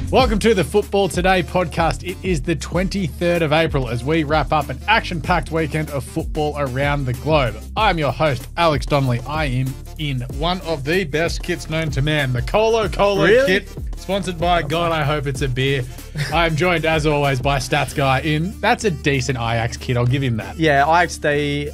Welcome to the Football Today podcast. It is the 23rd of April as we wrap up an action-packed weekend of football around the globe. I'm your host, Alex Donnelly. I am in one of the best kits known to man, the Colo kit, sponsored by God, I hope it's a beer. I'm joined, as always, by Stats Guy that's a decent Ajax kit, I'll give him that. Yeah, Ajax, they've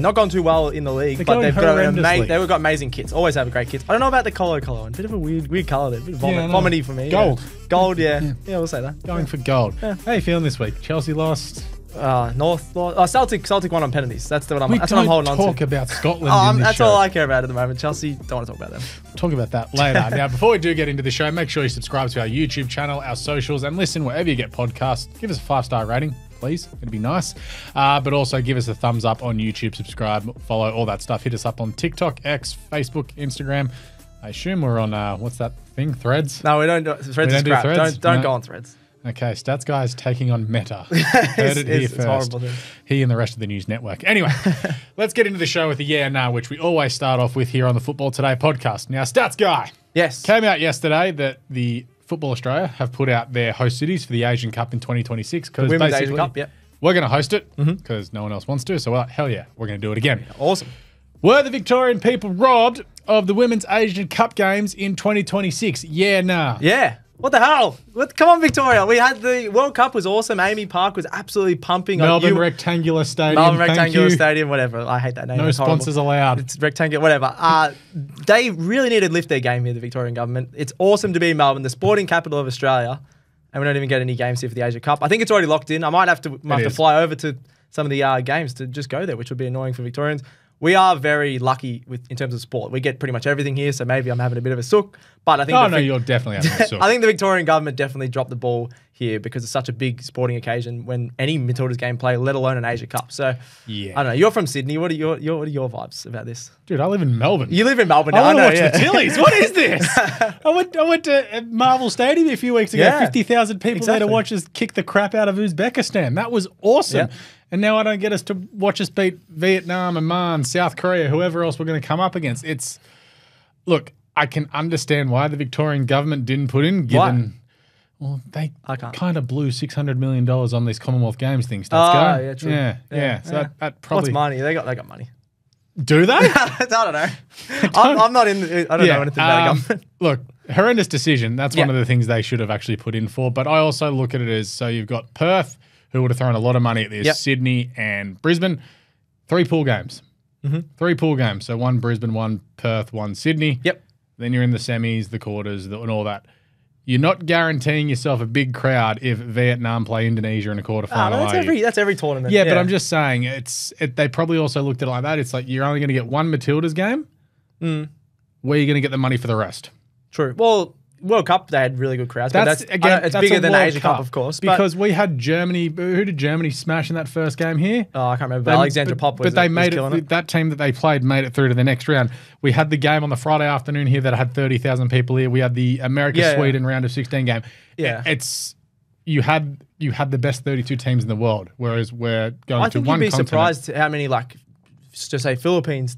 not gone too well in the league, but they've got amazing kits. Always have great kits. I don't know about the Colo one. Bit of a weird colour there. Bit of vomity for me. Gold. Yeah. Gold, yeah. Yeah, we'll say that. Going for gold. Yeah. How are you feeling this week? Chelsea lost. Celtic won on penalties. That's what I'm holding on to. Talk about Scotland in this that's show. all I care about at the moment. Chelsea, don't want to talk about them. Talk about that later. Now, before we do get into the show, make sure you subscribe to our YouTube channel, our socials, and listen wherever you get podcasts. Give us a 5-star rating, please. It'd be nice. But also give us a thumbs up on YouTube, subscribe, follow, all that stuff. Hit us up on TikTok, X, Facebook, Instagram. I assume we're on, what's that thing? Threads? No, we don't do Threads. Is crap. Threads? Don't go on Threads. Okay, Stats Guy is taking on Meta. Heard it here first. It's horrible. He and the rest of the news network. Anyway, let's get into the show with the yeah and nah, which we always start off with here on the Football Today podcast. Now, Stats Guy. Yes. Came out yesterday that the Football Australia have put out their host cities for the Asian Cup in 2026. The Women's Asian Cup, yeah. We're going to host it because no one else wants to. So, hell yeah, we're going to do it again. Awesome. Were the Victorian people robbed of the Women's Asian Cup games in 2026? Yeah, nah. Yeah. What the hell? Come on, Victoria. We had the World Cup was awesome. Amy Park was absolutely pumping. Melbourne Rectangular Stadium. Melbourne Rectangular Stadium, whatever. I hate that name. No sponsors allowed. It's rectangular, whatever. They really need to lift their game here, the Victorian government. It's awesome to be in Melbourne, the sporting capital of Australia, and we don't even get any games here for the Asia Cup. I think it's already locked in. I might have to fly over to some of the games to just go there, which would be annoying for Victorians. We are very lucky in terms of sport. We get pretty much everything here, so maybe I'm having a bit of a sook. But I think you're definitely having a sook. I think the Victorian government definitely dropped the ball here because it's such a big sporting occasion when any Matildas game play, let alone an Asia Cup. So yeah, I don't know. You're from Sydney. What are your vibes about this? Dude, I live in Melbourne. You live in Melbourne now. I want to watch the Tillies. What is this? I went to Marvel Stadium a few weeks ago. Yeah, 50,000 people there to watch us kick the crap out of Uzbekistan. That was awesome. Yeah. And now I don't get us to watch us beat Vietnam, Oman, South Korea, whoever else we're going to come up against. Look, I can understand why the Victorian government didn't put in, given, well, they kind of blew $600 million on these Commonwealth Games things. Yeah, true. Yeah. So that probably. What's money? They got money. Do they? I don't know. I'm not in. I don't know anything about government. Look, horrendous decision. That's one of the things they should have actually put in for. But I also look at it as, so you've got Perth, who would have thrown a lot of money at this, Sydney and Brisbane. 3 pool games. 3 pool games. So 1 Brisbane, 1 Perth, 1 Sydney. Yep. Then you're in the semis, the quarters, and all that. You're not guaranteeing yourself a big crowd if Vietnam play Indonesia in a quarterfinal. That's every tournament. Yeah, but I'm just saying, they probably also looked at it like that. It's like you're only going to get 1 Matildas game. Where are you going to get the money for the rest? True. Well, World Cup, they had really good crowds. That's bigger than the Asia Cup, of course. Because we had Germany. Who did Germany smash in that first game here? Oh, I can't remember. Alexandra Pop was. But they made it. That team that they played made it through to the next round. We had the game on the Friday afternoon here that had 30,000 people here. We had the America-Sweden round of 16 game. Yeah, you had the best 32 teams in the world, whereas we're going to one continent. I think you'd be surprised how many to say Philippines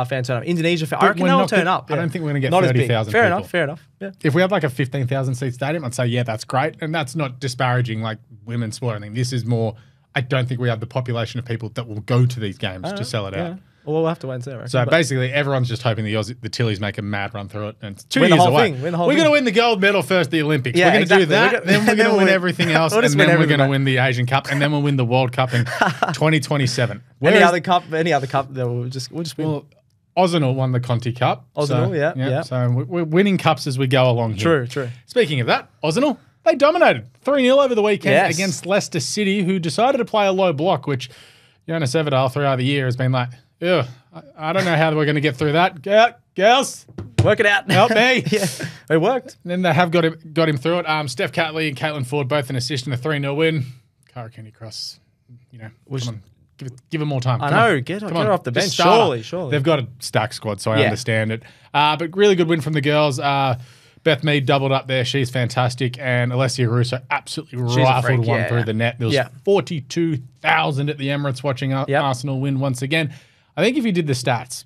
fans turn up. Indonesia fans. I reckon they'll turn up. I don't think we're going to get 30,000 people. Fair enough. Yeah. If we had like a 15,000 seat stadium, I'd say, yeah, that's great. And that's not disparaging like women's sport. I think this is more, I don't think we have the population of people that will go to these games to sell it out. Well, we'll have to wait and see. So basically, everyone's just hoping the Tillies make a mad run through it. And it's 2 years away. We're going to win the gold medal first at the Olympics. Yeah, we're going to do that. Then we're going to win everything else. And then we're going to win the Asian Cup. And then we'll win the World Cup in 2027. Any other cup, we'll just win. Well, Ozenal won the Conti Cup. Ozenal, yeah. So we're winning cups as we go along here. True. Speaking of that, Ozenal, they dominated 3-0 over the weekend against Leicester City, who decided to play a low block, which Jonas Everdal throughout the year has been like, ugh, I don't know how we're going to get through that. Girls, work it out. Help me. It worked. And then they have got him through it. Steph Catley and Caitlin Ford both an assist in a 3-0 win. Cara Cooney Cross, come on, give them more time. I know, get her off the bench. Surely. They've got a stacked squad, so I understand it. But really good win from the girls. Beth Mead doubled up there. She's fantastic. And Alessia Russo absolutely rifled one through the net. There was 42,000 at the Emirates watching Arsenal win once again. I think if you did the stats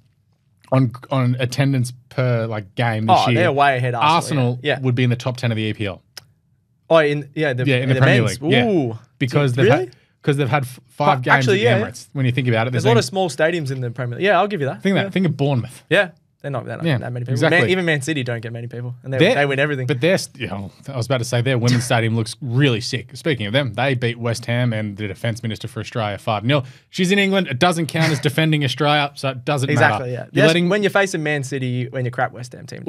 on attendance per game this year, they're way ahead. Arsenal would be in the top 10 of the EPL. Oh, in the Premier men's. League. Ooh. Yeah. Because they've had 5 games actually, at the Emirates. When you think about it, there's a lot of small stadiums in the Premier League. Yeah, I'll give you that. Think of Bournemouth. Yeah. They're not that many people. Exactly. Even Man City don't get many people, and they win everything. But I was about to say their women's stadium looks really sick. Speaking of them, they beat West Ham and the Defence Minister for Australia 5-0. She's in England. It doesn't count as defending Australia, so it doesn't matter. Exactly, yeah. When you're facing Man City, when you're crap West Ham team,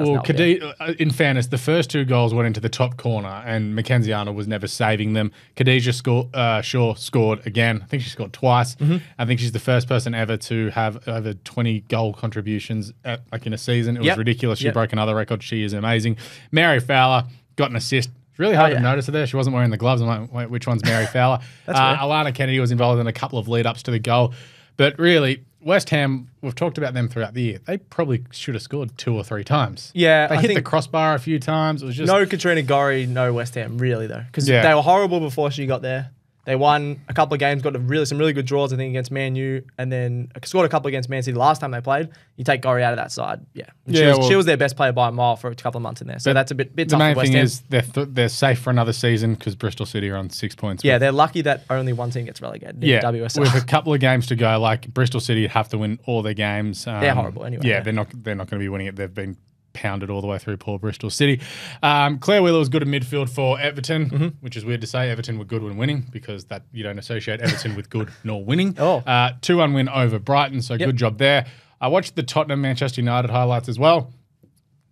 in fairness, the first 2 goals went into the top corner, and Mackenzie Arnold was never saving them. Khadijah Shaw scored again. I think she scored twice. Mm-hmm. I think she's the first person ever to have over 20 goal contributions in a season. It was ridiculous. She broke another record. She is amazing. Mary Fowler got an assist. It's really hard to notice her there. She wasn't wearing the gloves. I'm like, wait, which one's Mary Fowler? Alana Kennedy was involved in a couple of lead-ups to the goal. But really, West Ham, we've talked about them throughout the year. They probably should have scored 2 or 3 times. Yeah, They hit the crossbar a few times. It was just... No Katrina Gorry, no West Ham, really, though. Because they were horrible before she got there. They won a couple of games, got some really good draws, I think, against Man U, and then scored a couple against Man City the last time they played. You take Gorry out of that side, she was their best player by a mile for a couple of months in there. So that's a bit tough for West Ham. The main thing is they're safe for another season because Bristol City are on 6 points. Yeah, they're lucky that only one team gets relegated. WSL. With a couple of games to go, like Bristol City have to win all their games. They're horrible anyway. Yeah, they're not going to be winning it. They've been pounded all the way through poor Bristol City. Claire Wheeler was good in midfield for Everton, which is weird to say. Everton were good when winning because that you don't associate Everton with good nor winning. 2-1 win over Brighton, so good job there. I watched the Tottenham-Manchester United highlights as well.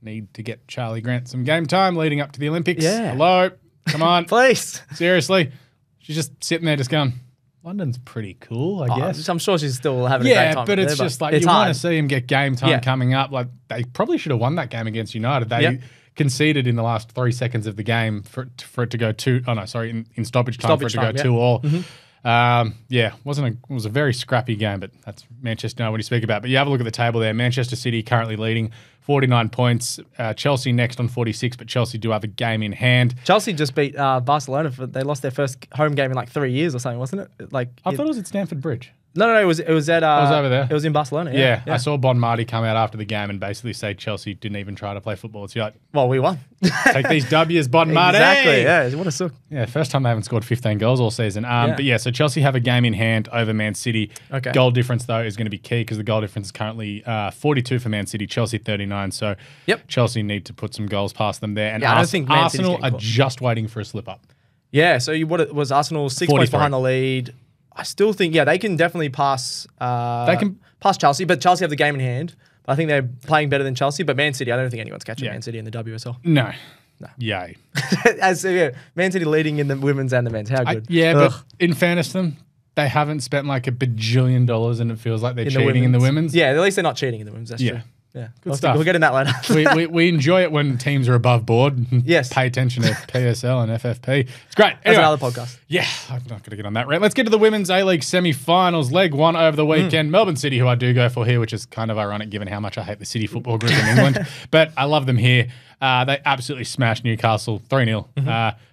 Need to get Charlie Grant some game time leading up to the Olympics. Yeah. Hello, come on. Please. Seriously. She's just sitting there just going, London's pretty cool, I guess. I'm sure she's still having a great time. Yeah, but it's just like you want to see him get game time coming up. Like they probably should have won that game against United. They conceded in the last 3 seconds of the game for it to go in stoppage time for it to go 2-2. It was a very scrappy game, but that's Manchester United when you speak about. But you have a look at the table there. Manchester City currently leading 49 points. Chelsea next on 46, but Chelsea do have a game in hand. Chelsea just beat Barcelona. They lost their first home game in like 3 years or something, wasn't it? I thought it was at Stamford Bridge. No, it was at. It was over there. It was in Barcelona. Yeah. I saw Bon Marty come out after the game and basically say Chelsea didn't even try to play football. It's like, well, we won. Take these W's, Bon Marty. Exactly. Yeah. What a suck. Yeah. First time they haven't scored 15 goals all season. But so Chelsea have a game in hand over Man City. Okay. Goal difference though is going to be key because the goal difference is currently 42 for Man City, Chelsea 39. So Chelsea need to put some goals past them there. And I don't think Arsenal are just waiting for a slip up. Yeah. So what it was Arsenal 6 points behind the lead. I still think, they can definitely pass. They can pass Chelsea, but Chelsea have the game in hand. But I think they're playing better than Chelsea. But Man City, I don't think anyone's catching Man City in the WSL. No. Yay. Man City leading in the women's and the men's. How good? But in fairness to them, they haven't spent like $1 bajillion and it feels like they're cheating in the women's. Yeah, at least they're not cheating in the women's. That's true. Yeah, good stuff. We'll get in that later. we enjoy it when teams are above board. Yes. Pay attention to PSL and FFP. It's great. Anyway, that's another podcast. Yeah, I'm not going to get on that. Right, let's get to the Women's A-League semi-finals. Leg 1 over the weekend. Melbourne City, who I do go for here, which is kind of ironic given how much I hate the City Football Group in England. But I love them here. They absolutely smashed Newcastle 3-0.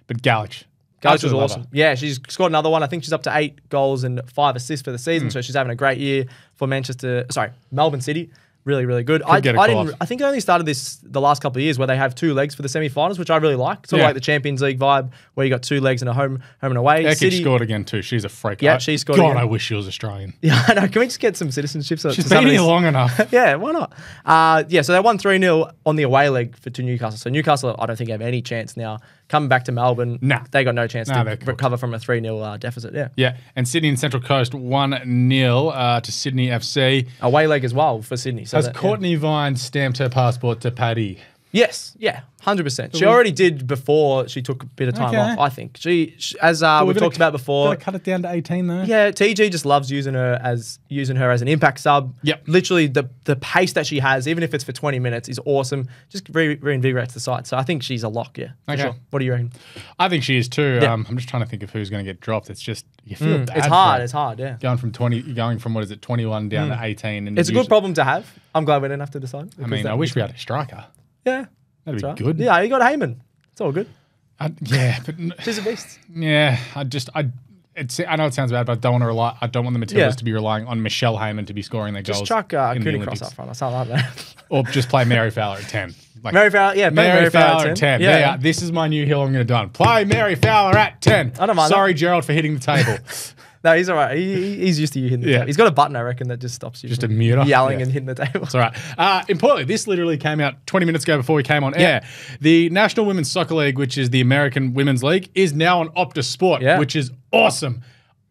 But Galich was awesome. Yeah, she's scored another one. I think she's up to 8 goals and 5 assists for the season. So she's having a great year for Melbourne City. Really, really good. I think I only started the last couple of years where they have 2 legs for the semi-finals, which I really like. Sort of like the Champions League vibe where you got 2 legs and a home and away. City scored again too. She's a freak. Yeah, she scored again. God, I wish she was Australian. Yeah, I know. Can we just get some citizenship? She's been here long enough. Yeah, why not? So they won 3-0 on the away leg to Newcastle. So Newcastle, I don't think have any chance now. Coming back to Melbourne, they got no chance to recover from a 3-0 deficit. Yeah, and Sydney and Central Coast 1-0 to Sydney FC. Away leg as well for Sydney. So has Courtney Vine stamped her passport to Paddy? Yes, 100%. She already did before she took a bit of time off, I think. She as we've talked about before. Gotta cut it down to 18 though. Yeah, TG just loves using her as an impact sub. Yep. Literally the pace that she has, even if it's for 20 minutes, is awesome. Just reinvigorates the side. So I think she's a lock, for sure. What do you reckon? I think she is too. Yeah. I'm just trying to think of who's going to get dropped. It's just you feel bad. It's hard, yeah. Going from 21 down to 18. And it's a good problem to have. I'm glad we didn't have to decide. I wish we had a striker. Yeah. That'd be good. Yeah, you got Heyman. It's all good. But she's a beast. Yeah, I know it sounds bad, but I don't want the Matildas to be relying on Michelle Heyman to be scoring their goals. Just chuck Cooney Cross up front or something like that. Or just play Mary Fowler at 10. Mary Fowler, Mary Fowler at 10. Yeah. This is my new hill I'm going to do. Play Mary Fowler at 10. I don't mind. Sorry, Gerald, for hitting the table. No, he's all right. He's used to you hitting the table. He's got a button, I reckon, that just stops you. Just a muter. Yelling and hitting the table. That's all right. Importantly, this literally came out 20 minutes ago before we came on air. The National Women's Soccer League, which is the American Women's League, is now on Optus Sport, which is awesome.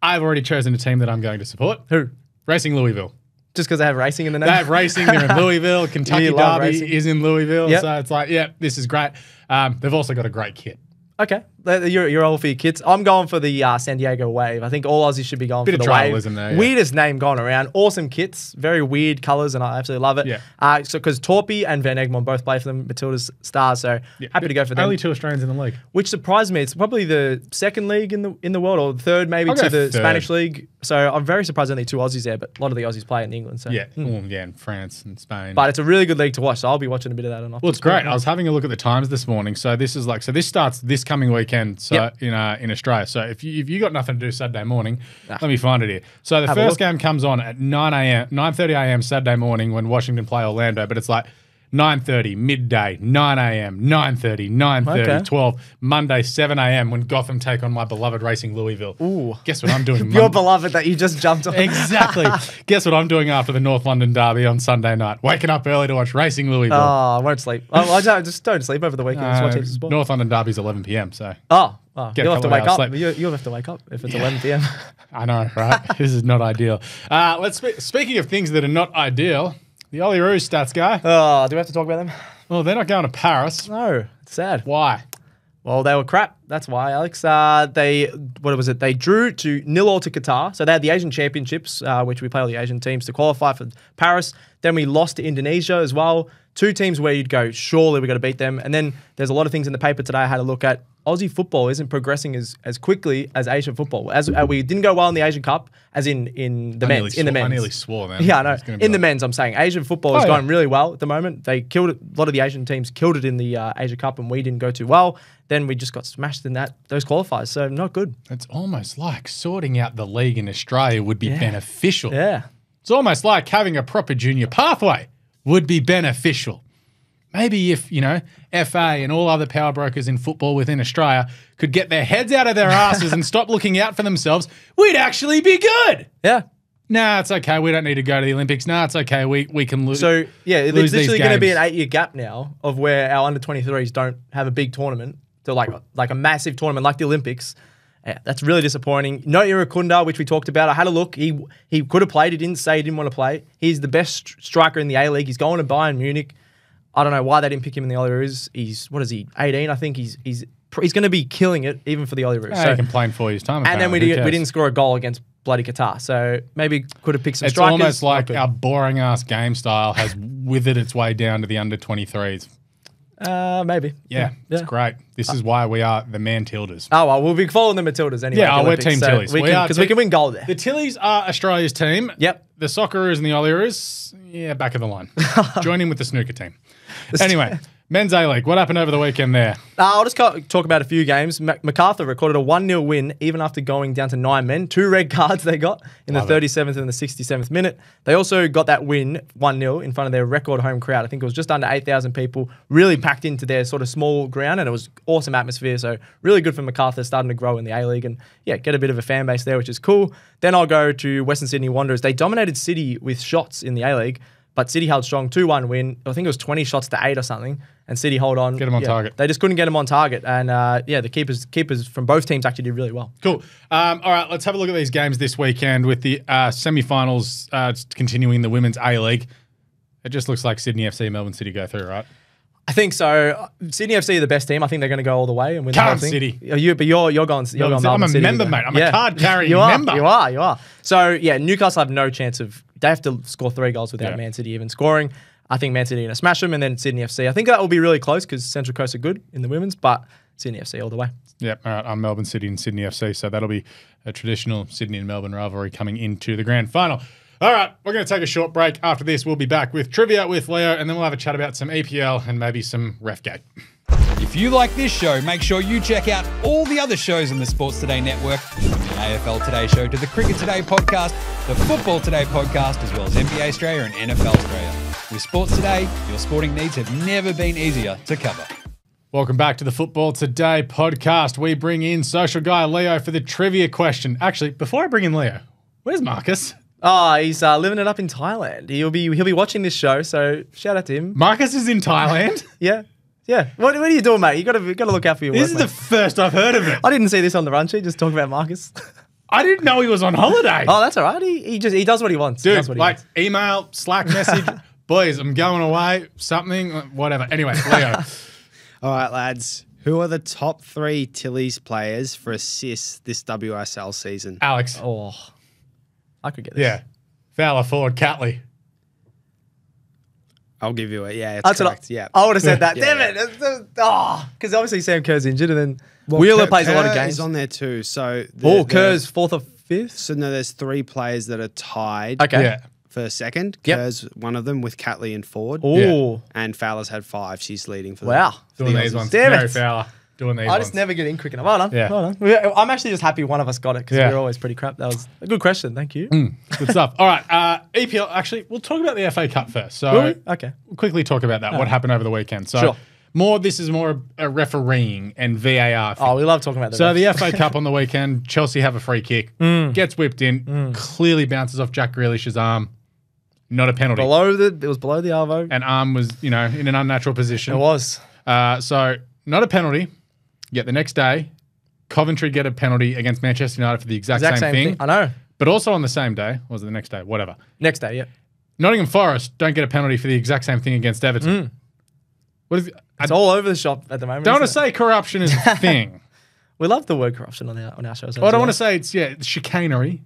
I've already chosen a team that I'm going to support. Who? Racing Louisville. Just because they have racing in the name? They have racing. They're in Louisville. Kentucky Derby is in Louisville. Yep. So it's like, this is great. They've also got a great kit. Okay. You're all for your kids. I'm going for the San Diego Wave. I think all Aussies should be going for the Wave. There, Weirdest name going around. Awesome kits. Very weird colours, and I absolutely love it. Yeah. So because Torpy and Van Egmond both play for them, Matilda's stars, so happy to go for them. Only 2 Australians in the league. Which surprised me. It's probably the second league in the world, or the third maybe to the Spanish league. So I'm very surprised only 2 Aussies there, but a lot of the Aussies play in England. So and France and Spain. But it's a really good league to watch, so I'll be watching a bit of that on. Well, it's great. I was having a look at the times this morning. So this starts this coming weekend. So in Australia. So if you got nothing to do Saturday morning, let me find it here. So the first game comes on at 9:30 a.m. Saturday morning when Washington play Orlando, but it's like 9:30, midday, 9 a.m., 9:30, 9:30, 12, Monday, 7 a.m. when Gotham take on my beloved Racing Louisville. Ooh. Guess what I'm doing? Your beloved that you just jumped on. Exactly. Guess what I'm doing after the North London Derby on Sunday night? Waking up early to watch Racing Louisville. Oh, I won't sleep. I just don't sleep over the weekend. Just watch heaps of sport. North London Derby's 11 p.m, so... You'll have to wake up. You'll have to wake up if it's 11 p.m. I know, right? This is not ideal. Speaking of things that are not ideal, the Olyroos stats guy. Do we have to talk about them? Well, they're not going to Paris. No, it's sad. Why? Well, they were crap. That's why, Alex. They drew to 0-0 to Qatar. So they had the Asian Championships, which we play all the Asian teams to qualify for Paris. Then we lost to Indonesia as well. 2 teams where you'd go, surely we're going to beat them. And then there's a lot of things in the paper today I had a look at. Aussie football isn't progressing as quickly as Asian football. As we didn't go well in the Asian Cup, as in the men's. In the men's. I nearly swore, man. Yeah, I know. In the men's, I'm saying Asian football is going really well at the moment. They killed it. A lot of the Asian teams killed it in the Asia Cup, and we didn't go too well. Then we just got smashed in those qualifiers. So not good. It's almost like sorting out the league in Australia would be beneficial. Yeah. It's almost like having a proper junior pathway would be beneficial. Maybe if, FA and all other power brokers in football within Australia could get their heads out of their asses and stop looking out for themselves, we'd actually be good. Yeah. Nah, it's okay. We don't need to go to the Olympics. Nah, it's okay. We can lose. So, it's literally going to be an 8-year gap now of where our under-23s don't have a big tournament. So, like a massive tournament like the Olympics. Yeah, that's really disappointing. No Irakunda, which we talked about. I had a look. He could have played. He didn't say he didn't want to play. He's the best striker in the A-League. He's going to Bayern Munich. I don't know why they didn't pick him in the Olyroos. He's 18? I think he's going to be killing it even for the Olyroos. So he can play in 4 years' time. And then we didn't score a goal against bloody Qatar. So maybe could have picked some strikers. It's almost like our boring ass game style has withered its way down to the under 23s. Maybe. Yeah, it's great. This is why we are the Mantildas. Oh, well, we'll be following the Matildas anyway. Yeah, we're Team Tillies. Because we can win gold there. The Tillies are Australia's team. Yep. The Socceroos and the Olyroos, back of the line. Join in with the snooker team. Anyway, men's A-League. What happened over the weekend there? I'll just talk about a few games. MacArthur recorded a 1-0 win even after going down to 9 men. 2 red cards they got in the 37th and the 67th minute. They also got that win 1-0 in front of their record home crowd. I think it was just under 8,000 people really packed into their sort of small ground, and it was awesome atmosphere. So really good for MacArthur starting to grow in the A-League and get a bit of a fan base there, which is cool. Then I'll go to Western Sydney Wanderers. They dominated City with shots in the A-League. But City held strong, 2-1 win. I think it was 20 shots to 8 or something. And City hold on. Get them on target. They just couldn't get them on target. And the keepers from both teams actually did really well. Cool. All right, let's have a look at these games this weekend with the semi-finals continuing the Women's A-League. It just looks like Sydney FC, Melbourne City go through, right? I think so. Sydney FC are the best team. I think they're going to go all the way and win the whole thing. City. You're going I'm a member, mate. I'm a card-carrying member. You are. So, Newcastle have no chance of... They have to score 3 goals without Man City even scoring. I think Man City are going to smash them, and then Sydney FC. I think that will be really close because Central Coast are good in the women's, but Sydney FC all the way. Yep. All right. I'm Melbourne City and Sydney FC, so that'll be a traditional Sydney and Melbourne rivalry coming into the grand final. All right, we're going to take a short break. After this, we'll be back with trivia with Leo, and then we'll have a chat about some EPL and maybe some Refgate. If you like this show, make sure you check out all the other shows on the Sports Today Network AFL Today Show to the Cricket Today podcast, the Football Today podcast, as well as NBA Australia and NFL Australia. With Sports Today, your sporting needs have never been easier to cover. Welcome back to the Football Today podcast. We bring in social guy Leo for the trivia question. Actually, before I bring in Leo, where's Marcus? Oh, he's living it up in Thailand. He'll be watching this show, so shout out to him. Marcus is in Thailand? Yeah. What are you doing, mate? You got to look out for your work. This is the first I've heard of it. I didn't see this on the run sheet. Just talking about Marcus. I didn't know he was on holiday. Oh, that's all right. He does what he wants. Dude, email, Slack message, boys, I'm going away, something, whatever. Anyway, Leo. All right, lads. Who are the top 3 Tilly's players for assists this WSL season? Alex. Oh, I could get this. Yeah. Fowler, Ford, Catley. I'll give you it. Yeah, it's That's correct. I would have said that. Yeah, Damn it. Oh, because obviously Sam Kerr's injured and then Wheeler plays a lot of games. He's on there too. So Kerr's 4th or 5th? So no, there's 3 players that are tied. Okay. Yeah. For second. Yep. Kerr's one of them with Catley and Ford. Oh. Yeah. And Fowler's had 5. She's leading for Wow. the Doing these ones. Damn Mary it. Fowler. Doing these I ones. just never get in cricket. Well done. Yeah. Well done. I'm actually just happy one of us got it because Yeah. we're always pretty crap. That was a good question. Thank you. Good stuff. All right. EPL, actually, we'll talk about the FA Cup first. So Will we? Okay. we'll quickly talk about that, what happened over the weekend. So Sure. this is more a refereeing and VAR thing. Oh, we love talking about that. So the FA Cup on the weekend, Chelsea have a free kick, gets whipped in, clearly bounces off Jack Grealish's arm. Not a penalty. it was below the arvo. And arm was, in an unnatural position. It was. So not a penalty. Yet the next day, Coventry get a penalty against Manchester United for the exact same thing. I know. But also on the same day, or was it the next day? Whatever. Next day, yeah. Nottingham Forest don't get a penalty for the exact same thing against Everton. What is It's all over the shop at the moment. don't want to isn't it? say corruption is a thing. We love the word corruption on our shows. I don't want to say it's chicanery.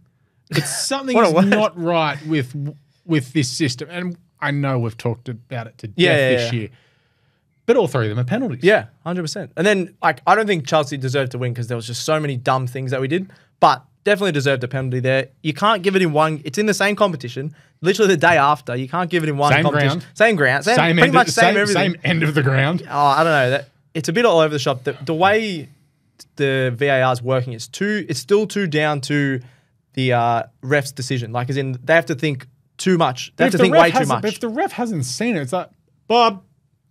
It's something What a is word. not right with this system. And I know we've talked about it to death this year. But all 3 of them are penalties. Yeah, 100%. And then, I don't think Chelsea deserved to win because there was just so many dumb things that we did. But definitely deserved a penalty there. You can't give it in one. It's in the same competition. Literally the day after, you can't give it in one Same competition. ground. Same ground. Pretty end, much same everything. Same end of the ground. Oh, I don't know. It's a bit all over the shop. The way the VAR is working, it's still too down to the ref's decision. Like, as in, they have to think too much. They have to think way too much. But if the ref hasn't seen it, it's like, Bob,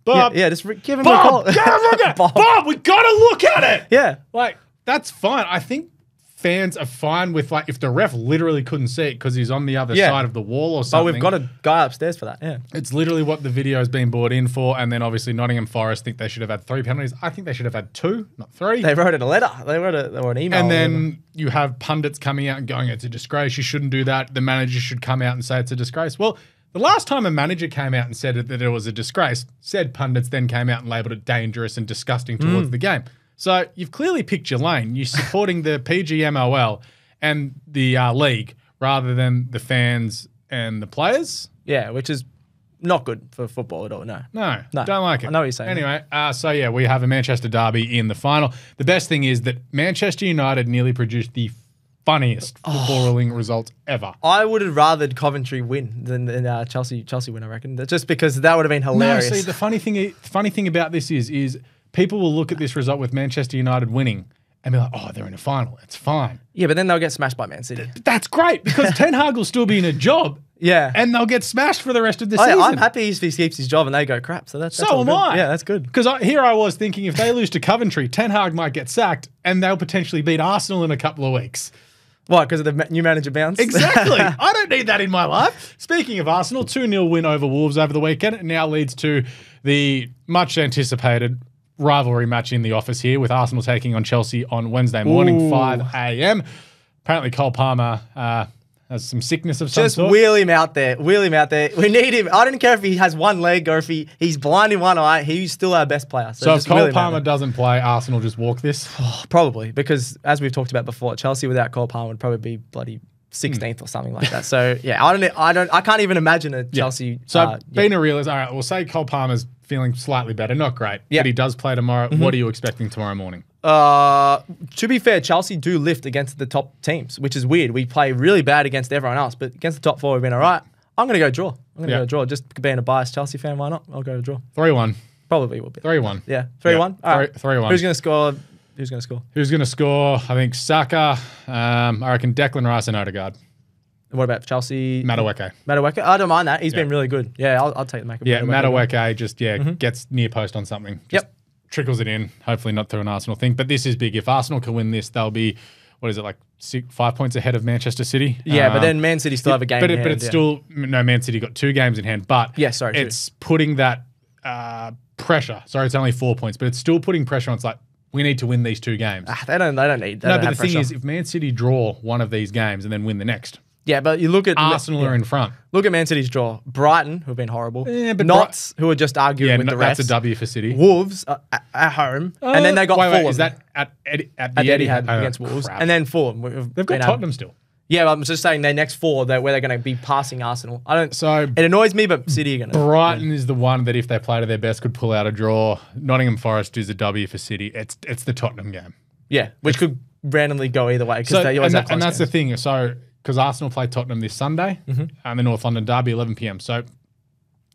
Bob. Yeah, just give him Bob, a call. go look at it. Bob, we got to look at it. Yeah. Like, that's fine. I think fans are fine with, like, if the ref literally couldn't see it because he's on the other side of the wall or Oh, something. we've got a guy upstairs for that, yeah. It's literally what the video has been brought in for. And then obviously Nottingham Forest think they should have had 3 penalties. I think they should have had 2, not 3. They wrote it a letter. They wrote an email. And then you have pundits coming out and going, it's a disgrace. You shouldn't do that. The manager should come out and say it's a disgrace. Well, the last time a manager came out and said that it was a disgrace, said pundits then came out and labelled it dangerous and disgusting towards the game. So you've clearly picked your lane. You're supporting the PGMOL and the league rather than the fans and the players. Yeah, which is not good for football at all, no. No, No. don't like it. I know what you're saying. Anyway, we have a Manchester derby in the final. The best thing is that Manchester United nearly produced the funniest footballing results ever. I would have rathered Coventry win than Chelsea win, I reckon. Just because that would have been hilarious. No, see, the funny thing about this is people will look at this result with Manchester United winning and be like, oh, they're in a final. It's fine. Yeah, but then they'll get smashed by Man City. That's great because Ten Hag will still be in a job. Yeah. And they'll get smashed for the rest of the Oh, yeah, season. I'm happy if he keeps his job and they go crap. So that's So all am good. I. Yeah, that's good. Because here I was thinking if they lose to Coventry, Ten Hag might get sacked and they'll potentially beat Arsenal in a couple of weeks. Why? Because of the new manager bounce? Exactly. I don't need that in my life. Speaking of Arsenal, 2-0 win over Wolves over the weekend. It now leads to the much anticipated rivalry match in the office here with Arsenal taking on Chelsea on Wednesday morning, 5 a.m. Apparently Cole Palmer has some sickness of some Just sort. wheel him out there. Wheel him out there. We need him. I don't care if he has one leg or if he's blind in one eye. He's still our best player. So if just wheel Cole him out Palmer there. doesn't play, Arsenal just walk this? Probably, because as we've talked about before, Chelsea without Cole Palmer would probably be bloody 16th or something like that. So yeah, I can't even imagine a Chelsea. So being a realist, all right, we'll say Cole Palmer's feeling slightly better, not great, Yeah. but he does play tomorrow. What are you expecting tomorrow morning? To be fair, Chelsea do lift against the top teams, which is weird. We play really bad against everyone else, but against the top 4, we've been all right. I'm going to go draw. I'm going to go draw. Just being a biased Chelsea fan, why not? I'll go draw. 3-1. Probably will be. 3-1. Yeah, 3-1. All right. 3-1. Who's going to score Who's going to score? Who's going to score? I think Saka. I reckon Declan Rice and Odegaard. What about Chelsea? Madueke. I don't mind that. He's been really good. Yeah, I'll take the Madueke just gets near post on something. Just trickles it in. Hopefully not through an Arsenal thing. But this is big. If Arsenal can win this, they'll be, what is it, like 5 points ahead of Manchester City? Yeah, but then Man City still have a game in hand. But it's still, no, Man City got 2 games in hand. But it's putting that pressure. Sorry, it's only 4 points, but it's still putting pressure on. It's like, we need to win these 2 games. They don't need that. No, but the thing is, if Man City draw one of these games and then win the next, yeah, but you look at Arsenal are in front. Look at Man City's draw. Brighton, who've been horrible. But Notts, who are just arguing with the rest. That's a W for City. Wolves at home, and then they got Fulham. Is that at the Etihad against Wolves? Crap. And then Fulham. They've got Tottenham still. Yeah, but I'm just saying their next 4 where they're going to be passing Arsenal. It annoys me, but City are going to. Brighton is the one that if they play to their best could pull out a draw. Nottingham Forest is a W for City. It's the Tottenham game. Yeah, which could randomly go either way because they always have close and that's games. the thing. So because Arsenal play Tottenham this Sunday and the North London derby 11 p.m. So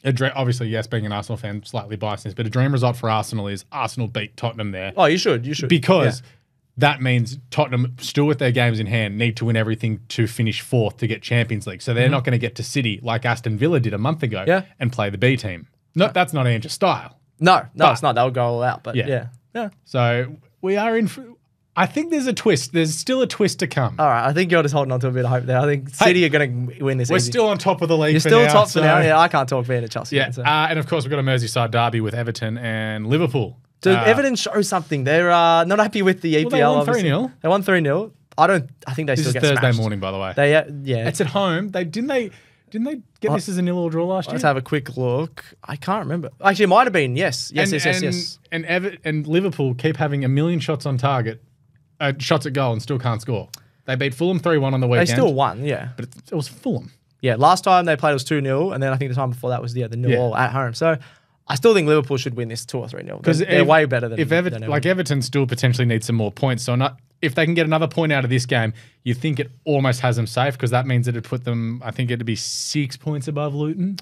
obviously, yes, being an Arsenal fan, slightly biased this, but a dream result for Arsenal is Arsenal beat Tottenham there. Oh, you should because that means Tottenham, still with their games in hand, need to win everything to finish 4th to get Champions League. So they're not going to get to City like Aston Villa did a month ago and play the B team. No, that's not Ange's style. No, it's not. They'll go all out. But yeah. So we are in. I think there's a twist. There's still a twist to come. All right, I think you're just holding on to a bit of hope there. I think City are going to win this. We're still on top of the league. You're still top for now. Yeah, I can't talk being a Chelsea. Yeah, fan, and of course we've got a Merseyside derby with Everton and Liverpool. Did Everton show something? They're not happy with the EPL. They won 3-0. They won 3-0. I think they still get This is Thursday smashed. morning, by the way. Yeah. It's at home. Didn't they get this as a 0-0 draw last year? Let's have a quick look. I can't remember. Actually, it might have been. Yes. And Liverpool keep having a million shots on target, shots at goal, and still can't score. They beat Fulham 3-1 on the weekend. They still won, yeah. But it was Fulham. Yeah, last time they played it was 2-0, and then I think the time before that was the 0-0 at home. So I still think Liverpool should win this 2 or 3-0 because they're way better than Everton. Like Everton still potentially needs some more points. So if they can get another point out of this game, you think it almost has them safe because that means it'd put them. I think it'd be 6 points above Luton.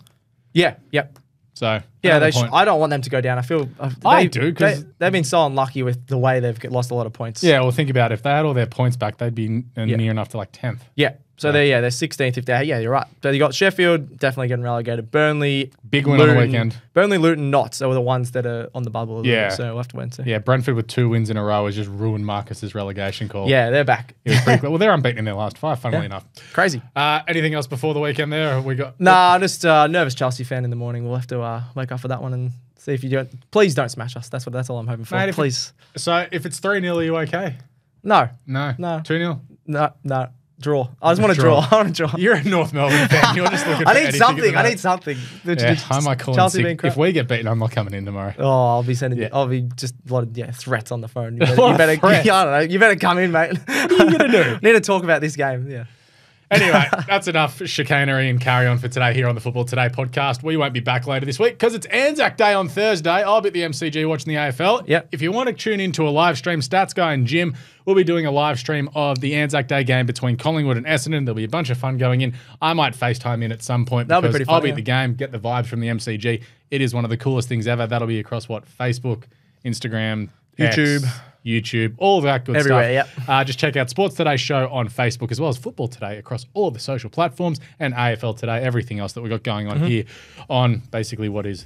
Yeah. Yep. So yeah, I don't want them to go down. I feel I do because they've been so unlucky with the way they've lost a lot of points. Yeah, well, think about it. If they had all their points back, they'd be near enough to like 10th. Yeah. So they're 16th. If they you're right. So you got Sheffield definitely getting relegated. Burnley, big win on the weekend. Burnley, Luton, Notts are the ones that are on the bubble. So we'll have to wait and see. Yeah, Brentford with 2 wins in a row has just ruined Marcus's relegation call. Yeah, they're back. It was pretty well, they're unbeaten in their last 5. Funnily enough, crazy. Anything else before the weekend? There we got. Nah, I'm just nervous Chelsea fan in the morning. We'll have to wake up for that one and see if you do. Please don't smash us. That's all I'm hoping for. Mate, please. So if it's 3-0, are you okay? No. 2-0. No. Draw. I just want to draw. I want to draw. You're a North Melbourne fan. You're just looking for I need something. I might call Chelsea in sick. If we get beaten, I'm not coming in tomorrow. Oh, I'll be sending I'll be just a lot of threats on the phone. You better I don't know. You better come in, mate. What are you going to do? Need to talk about this game. Yeah. Anyway, that's enough chicanery and carry on for today here on the Football Today podcast. We won't be back later this week because it's Anzac Day on Thursday. I'll be at the MCG watching the AFL. Yep. If you want to tune into a live stream, Stats Guy and Jim will be doing a live stream of the Anzac Day game between Collingwood and Essendon. There'll be a bunch of fun going in. I might FaceTime in at some point That'll be pretty fun, I'll be at the game, get the vibes from the MCG. It is one of the coolest things ever. That'll be across Facebook, Instagram, YouTube, all that good everywhere, stuff. Yep. Just check out Sports Today Show on Facebook as well as Football Today across all the social platforms and AFL Today, everything else that we've got going on here on basically what is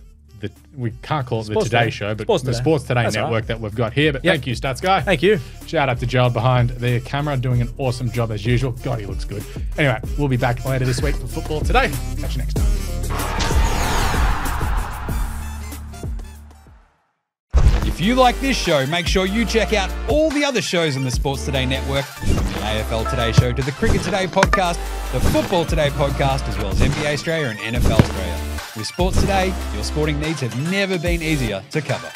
we can't call it the Today Show, but the Sports Today network that we've got here. But thank you, Stats Guy. Thank you. Shout out to Gerald behind the camera doing an awesome job as usual. God, he looks good. Anyway, we'll be back later this week for Football Today. Catch you next time. If you like this show, make sure you check out all the other shows on the Sports Today network, from the AFL Today Show to the Cricket Today podcast, the Football Today podcast, as well as NBA Australia and NFL Australia. With Sports Today, your sporting needs have never been easier to cover.